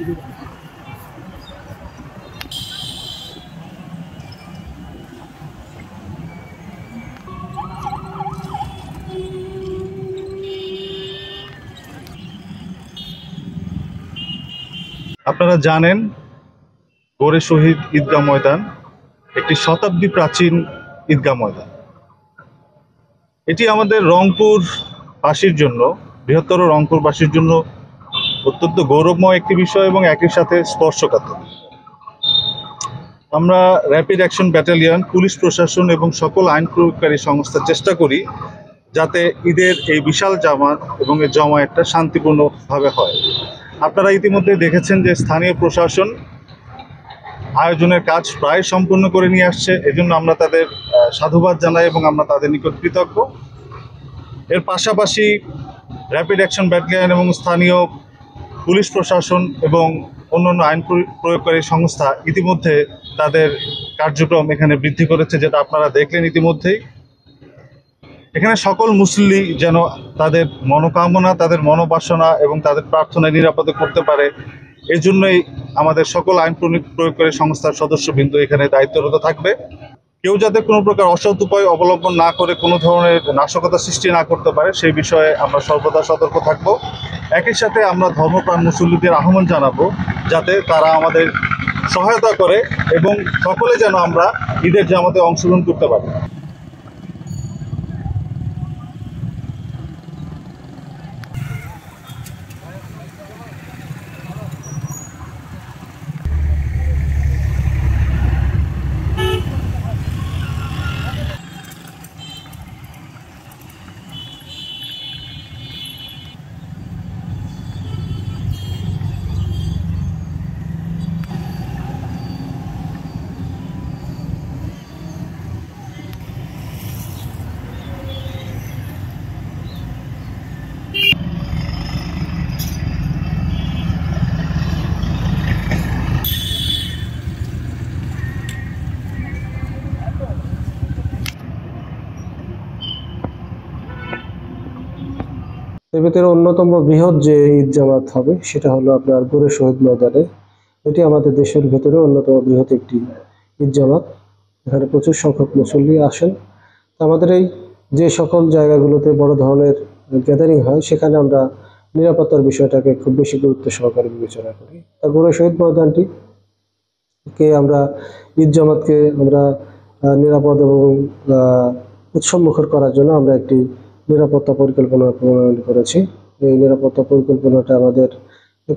আপনারা জানেন গোরে শহীদ ঈদগাহ ময়দান একটি শতাব্দী প্রাচীন ঈদগাহ ময়দান। এটি আমাদের রংপুরবাসীর জন্য, বৃহত্তর রংপুরবাসীর জন্য অত্যন্ত গৌরবময় একটি বিষয় এবং একই সাথে স্পর্শকাতর। আমরা র্যাপিড অ্যাকশন ব্যাটালিয়ন, পুলিশ প্রশাসন এবং সকল আইন প্রয়োগকারী সংস্থা চেষ্টা করি যাতে ঈদের এই বিশাল জামাত এবং এই জমায়েতটা শান্তিপূর্ণভাবে হয়। আপনারা ইতিমধ্যে দেখেছেন যে স্থানীয় প্রশাসন আয়োজনের কাজ প্রায় সম্পূর্ণ করে নিয়ে আসছে। এজন্য আমরা তাদের সাধুবাদ জানাই এবং আমরা তাদের নিকট কৃতজ্ঞ। এর পাশাপাশি র্যাপিড অ্যাকশন ব্যাটালিয়ন এবং স্থানীয় পুলিশ প্রশাসন এবং অন্যান্য আইন প্রয়োগকারী সংস্থা ইতিমধ্যে তাদের কার্যক্রম এখানে বৃদ্ধি করেছে, যেটা আপনারা দেখলেন ইতিমধ্যেই। এখানে সকল মুসল্লি যেন তাদের মনোকামনা, তাদের মনোবাসনা এবং তাদের প্রার্থনায় নিরাপদে করতে পারে, এই জন্যই আমাদের সকল আইন প্রয়োগকারী সংস্থার সদস্যবৃন্দ এখানে দায়িত্বরত থাকবে। কেউ যাতে কোনো প্রকার অসৎ উপায় অবলম্বন না করে কোনো ধরনের নাশকতা সৃষ্টি না করতে পারে সেই বিষয়ে আমরা সর্বদা সতর্ক থাকব। একই সাথে আমরা ধর্মপ্রাণ মুসল্লিদের আহ্বান জানাবো যাতে তারা আমাদের সহায়তা করে এবং সকলে যেন আমরা ঈদের জামাতে অংশগ্রহণ করতে পারি। এর ভিতরে অন্যতম বৃহৎ যে ঈদ জামাত হবে সেটা হলো আপনার গোরে শহীদ ময়দানে। এটি আমাদের দেশের ভেতরে অন্যতম বৃহৎ একটি ঈদ জামাত। এখানে প্রচুর সংখ্যক মুসল্লি আসেন। আমাদের এই যে সকল জায়গাগুলোতে বড় ধরনের গ্যাদারিং হয় সেখানে আমরা নিরাপত্তার বিষয়টাকে খুব বেশি গুরুত্ব সহকারে বিবেচনা করি। তা গোরে শহীদ ময়দানটি আমরা ঈদ জামাতকে আমরা নিরাপদ এবং উৎসবমুখর করার জন্য আমরা একটি নিরাপত্তা পরিকল্পনা প্রণয়ন করেছি। এই নিরাপত্তা পরিকল্পনাটা আমাদের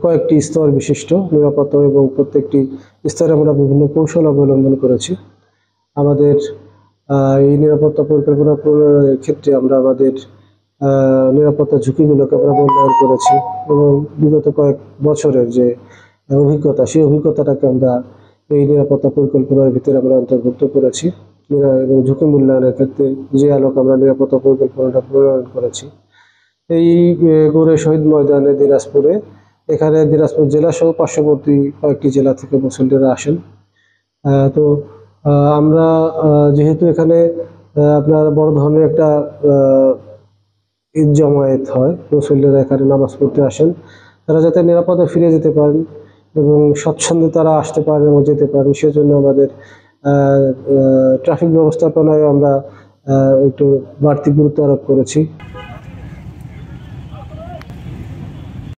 কয়েকটি স্তর বিশিষ্ট নিরাপত্তা এবং প্রত্যেকটি স্তরে আমরা বিভিন্ন কৌশল অবলম্বন করেছি। আমাদের এই নিরাপত্তা পরিকল্পনা প্রণয়নের ক্ষেত্রে আমরা আমাদের নিরাপত্তা ঝুঁকিগুলোকে আমরা মূল্যায়ন করেছি এবং বিগত কয়েক বছরের যে অভিজ্ঞতা সেই অভিজ্ঞতাটাকে আমরা এই নিরাপত্তা পরিকল্পনার ভিতরে আমরা অন্তর্ভুক্ত করেছি এবং ঝুঁকি মূল্যায়নের ক্ষেত্রে যে আলোকে আমরা নিরাপত্তা পরিকল্পনাটা প্রণয়ন করেছি। এই গোরে শহীদ ময়দানে দিনাজপুরে, এখানে দিনাজপুর জেলা সহ পার্শ্ববর্তী কয়েকটি জেলা থেকে মুসল্লিরা আসেন। তো আমরা যেহেতু এখানে আপনার বড় ধরনের একটা ঈদ জামায়াত হয়, মুসল্লিরা এখানে নামাজ পড়তে আসেন, তারা যাতে নিরাপদে ফিরে যেতে পারেন এবং স্বচ্ছন্দে তারা আসতে পারেন এবং যেতে পারেন সেজন্য আমাদের ট্রাফিক ব্যবস্থাপনায় আমরা একটু বাড়তি গুরুত্ব আরোপ করেছি।